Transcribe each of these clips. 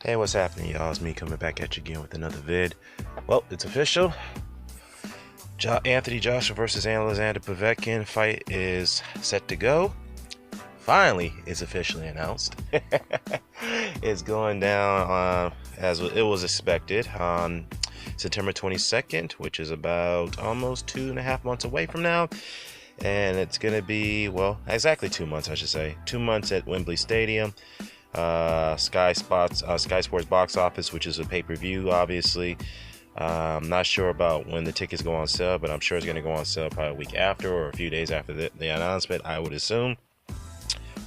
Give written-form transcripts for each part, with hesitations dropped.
Hey, what's happening, y'all? It's me coming back at you again with another vid. Well, it's official. Anthony Joshua versus Alexander Povetkin fight is set to go. Finally, it's officially announced. It's going down as it was expected on September 22nd, which is about almost 2.5 months away from now. And it's going to be, well, exactly 2 months, I should say. 2 months at Wembley Stadium. Sky Sports Box Office, which is a pay-per-view, obviously. I'm not sure about when the tickets go on sale, but I'm sure it's going to go on sale probably a week after or a few days after the announcement, I would assume,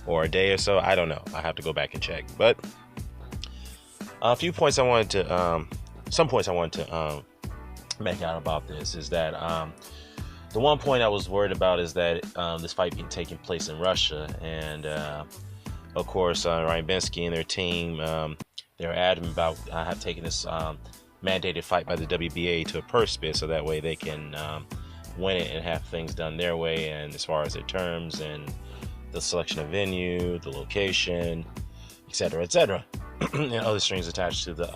or a day or so. I don't know. I have to go back and check. But a few points I wanted to, some points I wanted to make out about this is that the one point I was worried about is that this fight being taking place in Russia, and of course, Ryan Bensky and their team, they're adamant about have taken this mandated fight by the WBA to a purse bid, so that way they can win it and have things done their way. And as far as their terms and the selection of venue, the location, etc., and other strings attached to the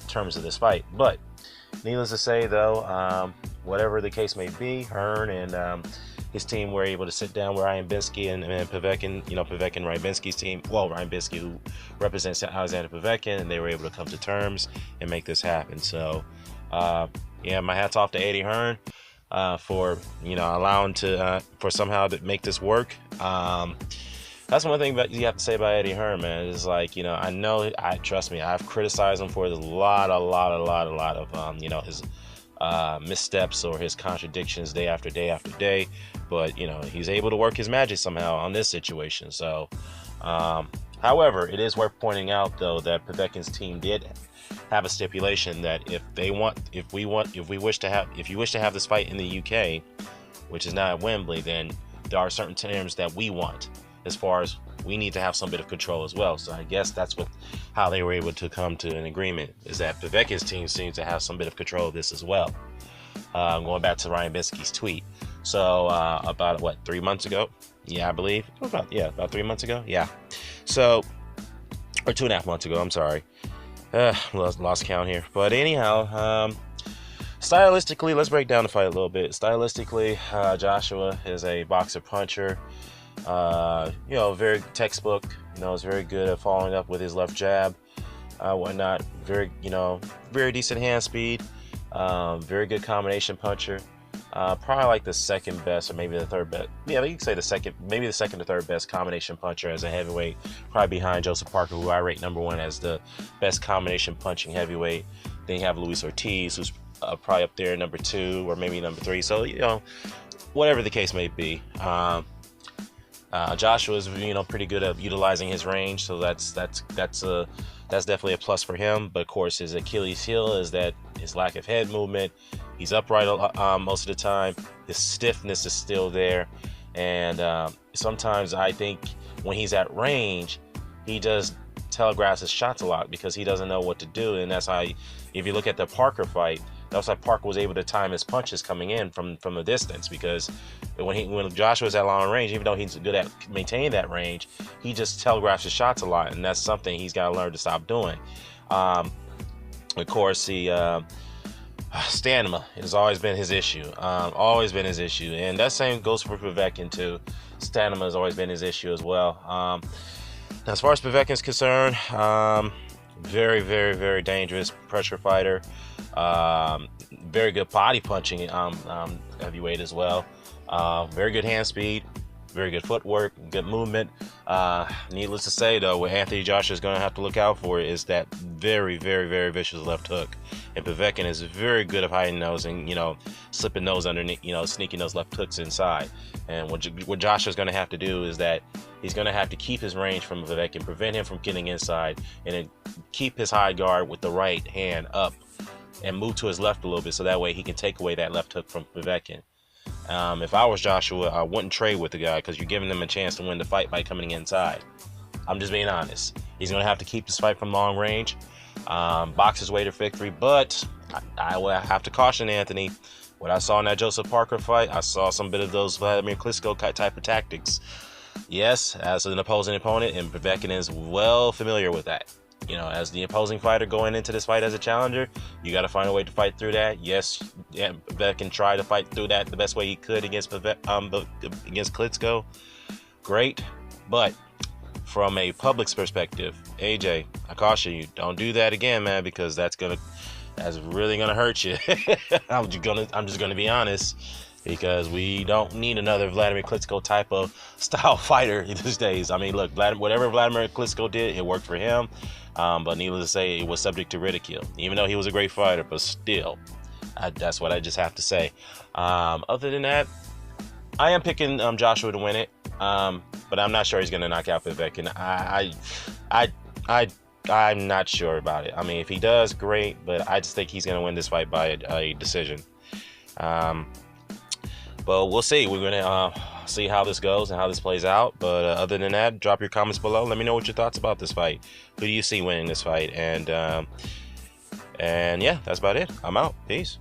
terms of this fight. But needless to say, though, whatever the case may be, Hearn and his team were able to sit down with Ryan Bensky and Povetkin, Povetkin, Ryan Bensky's team, Ryan Bensky, who represents Alexander Povetkin, and they were able to come to terms and make this happen. So, my hat's off to Eddie Hearn for, allowing for somehow to make this work. That's one thing that you have to say about Eddie Hearn, man. It's like, trust me, I've criticized him for a lot of, his missteps or his contradictions day after day after day, but he's able to work his magic somehow on this situation. So however, it is worth pointing out though that Povetkin's team did have a stipulation that if you wish to have this fight in the UK, which is not at Wembley, then there are certain terms that we want, as far as we need to have some bit of control as well. So I guess that's how they were able to come to an agreement, is that Povetkin's team seems to have some bit of control of this as well. Going back to Ryan Bensky's tweet. So about 3 months ago? Yeah, I believe. About 3 months ago. Yeah. So, or 2.5 months ago. I'm sorry. Lost count here. But anyhow, stylistically, let's break down the fight a little bit. Stylistically, Joshua is a boxer puncher. Very textbook. Is very good at following up with his left jab, whatnot. Very decent hand speed. Very good combination puncher. Probably like the second best, or maybe the third best. Yeah, you could say the second or third best combination puncher as a heavyweight, probably behind Joseph Parker, who I rate number one as the best combination punching heavyweight. Then you have Luis Ortiz, who's probably up there number two or maybe number three. So whatever the case may be. Joshua is pretty good at utilizing his range, so that's definitely a plus for him. But of course, his Achilles heel is that his lack of head movement. He's upright most of the time. His stiffness is still there, and sometimes I think when he's at range, he just telegraphs his shots a lot because he doesn't know what to do. And that's how, if you look at the Parker fight, that's why Parker was able to time his punches coming in from a distance, because when Joshua's at long range, even though he's good at maintaining that range, he just telegraphs his shots a lot, and that's something he's got to learn to stop doing. Of course, the stamina has always been his issue, and that same goes for Povetkin too. Stamina has always been his issue as well. Now, as far as Povetkin's concerned, very, very, very dangerous pressure fighter. Very good body punching heavyweight as well. Very good hand speed, very good footwork, good movement. Needless to say, though, what Anthony Joshua is going to have to look out for is that very, very, very vicious left hook. And Povetkin is very good at hiding those and, slipping those underneath, sneaking those left hooks inside. And what Joshua's going to have to do is that he's going to have to keep his range from Povetkin, prevent him from getting inside, and then keep his high guard with the right hand up and move to his left a little bit, so that way he can take away that left hook from Povetkin. If I was Joshua, I wouldn't trade with the guy, because you're giving him a chance to win the fight by coming inside. I'm just being honest. He's going to have to keep this fight from long range, box his way to victory, but I will have to caution Anthony. What I saw in that Joseph Parker fight, I saw some bit of those Vladimir Klitschko type of tactics. Yes, as an opposing opponent, and Povetkin is well familiar with that. You know, as the opposing fighter going into this fight as a challenger, you got to find a way to fight through that. Yes, yeah, Povetkin tried to fight through that the best way he could against against Klitschko. Great, but from a public's perspective, AJ, I caution you, don't do that again, man, because that's really gonna hurt you. I'm just gonna be honest, because we don't need another Vladimir Klitschko type of style fighter these days. I mean, look, whatever Vladimir Klitschko did, it worked for him. But needless to say, it was subject to ridicule, even though he was a great fighter. But still, that's what I just have to say. Other than that, I am picking Joshua to win it, but I'm not sure he's gonna knock out Povetkin. I'm not sure about it. I mean, if he does, great, but I just think he's gonna win this fight by a decision. But we'll see. We're gonna see how this goes and how this plays out. But other than that, drop your comments below. Let me know what your thoughts about this fight. Who do you see winning this fight? And yeah, that's about it. I'm out. Peace.